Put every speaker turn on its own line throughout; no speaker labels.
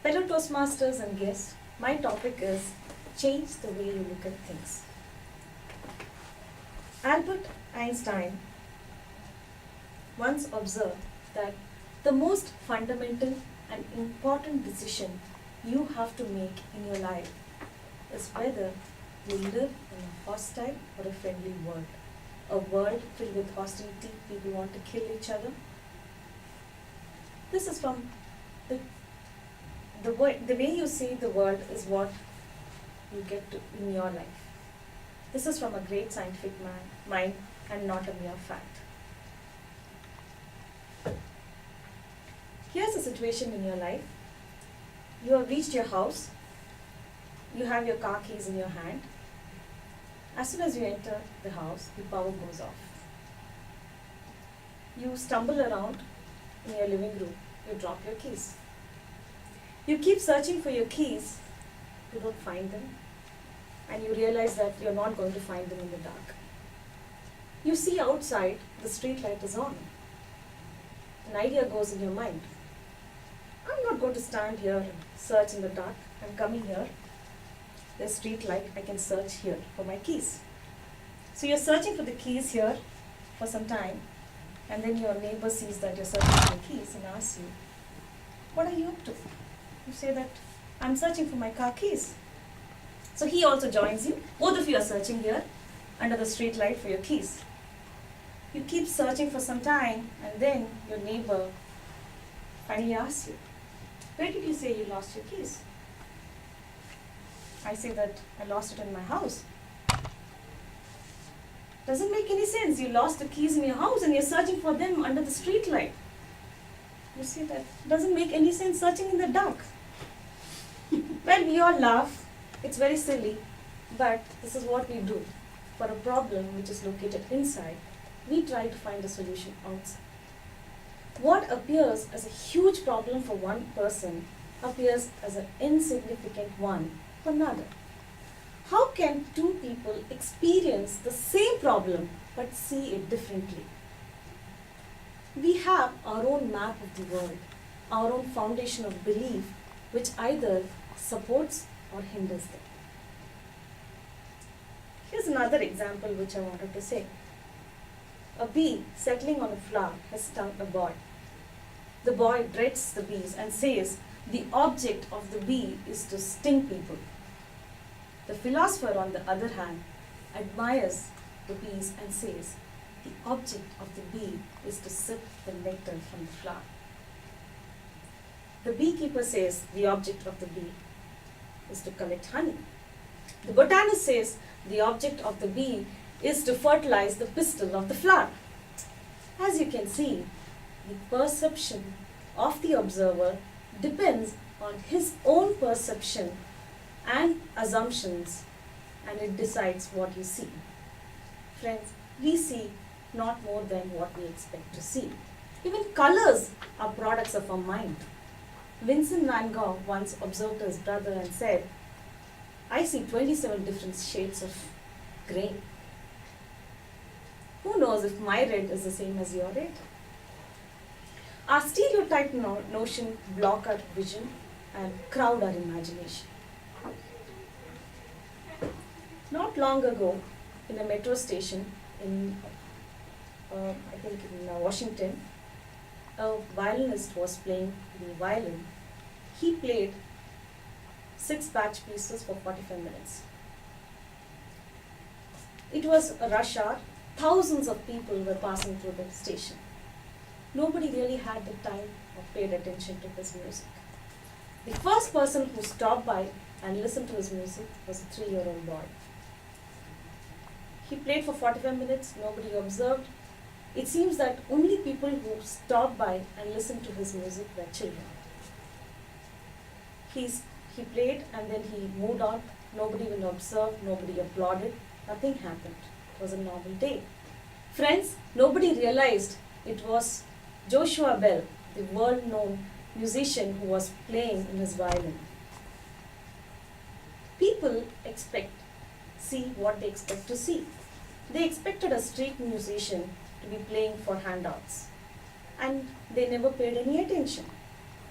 Fellow Toastmasters and guests, my topic is change the way you look at things. Albert Einstein once observed that the most fundamental and important decision you have to make in your life is whether you live in a hostile or a friendly world. A world filled with hostility, people want to kill each other. This is from the way you see the world is what you get to in your life. This is from a great scientific mind and not a mere fact. Here's a situation in your life. You have reached your house. You have your car keys in your hand. As soon as you enter the house, the power goes off. You stumble around in your living room. You drop your keys. You keep searching for your keys. You don't find them. And you realize that you're not going to find them in the dark. You see outside, the street light is on. An idea goes in your mind. I'm not going to stand here and search in the dark. I'm coming here. There's street light. I can search here for my keys. So you're searching for the keys here for some time. And then your neighbor sees that you're searching for the keys and asks you, what are you up to? You say that, I'm searching for my car keys. So he also joins you. Both of you are searching here under the street light for your keys. You keep searching for some time, and then your neighbor finally asks you, where did you say you lost your keys? I say that I lost it in my house. Doesn't make any sense. You lost the keys in your house and you're searching for them under the street light. You see that doesn't make any sense searching in the dark. Well, we all laugh. It's very silly, but this is what we do. For a problem which is located inside, we try to find a solution outside. What appears as a huge problem for one person appears as an insignificant one for another. How can two people experience the same problem but see it differently? We have our own map of the world, our own foundation of belief, which either supports or hinders them. Here's another example which I wanted to say. A bee settling on a flower has stung a boy. The boy dreads the bees and says the object of the bee is to sting people. The philosopher, on the other hand, admires the bees and says the object of the bee is to sip the nectar from the flower. The beekeeper says the object of the bee is to collect honey. The botanist says the object of the bee is to fertilize the pistil of the flower. As you can see, the perception of the observer depends on his own perception and assumptions, and it decides what you see. Friends, we see not more than what we expect to see. Even colors are products of our mind. Vincent van Gogh once observed his brother and said, I see 27 different shades of grey. Who knows if my red is the same as your red? Our stereotype notion block our vision and crowd our imagination. Not long ago, in a metro station in, I think in Washington, a violinist was playing the violin. He played 6 batch pieces for 45 minutes. It was a rush hour. Thousands of people were passing through the station. Nobody really had the time or paid attention to his music. The first person who stopped by and listened to his music was a 3-year-old boy. He played for 45 minutes, nobody observed. It seems that only people who stopped by and listened to his music were children. He played and then he moved on. Nobody even observed, nobody applauded, nothing happened. It was a normal day. Friends, nobody realized it was Joshua Bell, the world-known musician who was playing in his violin. People see what they expect to see. They expected a street musician to be playing for handouts, and they never paid any attention.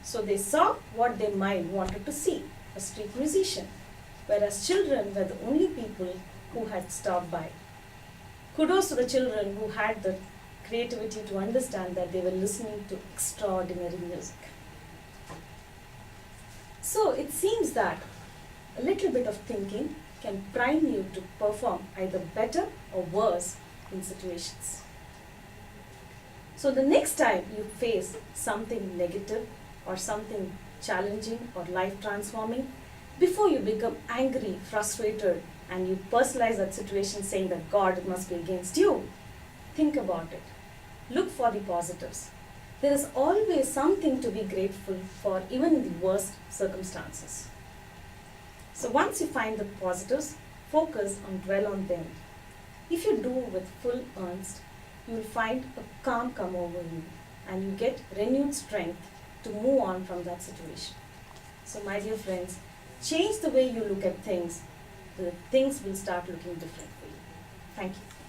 So they saw what their mind wanted to see, a street musician, whereas children were the only people who had stopped by. Kudos to the children who had the creativity to understand that they were listening to extraordinary music. So it seems that a little bit of thinking can prime you to perform either better or worse in situations. So the next time you face something negative or something challenging or life transforming, before you become angry, frustrated, and you personalize that situation saying that God, it must be against you, think about it. Look for the positives. There is always something to be grateful for, even in the worst circumstances. So once you find the positives, focus and dwell on them. If you do with full earnest, you will find a calm come over you and you get renewed strength to move on from that situation. So my dear friends, change the way you look at things. The things will start looking different for you. Thank you.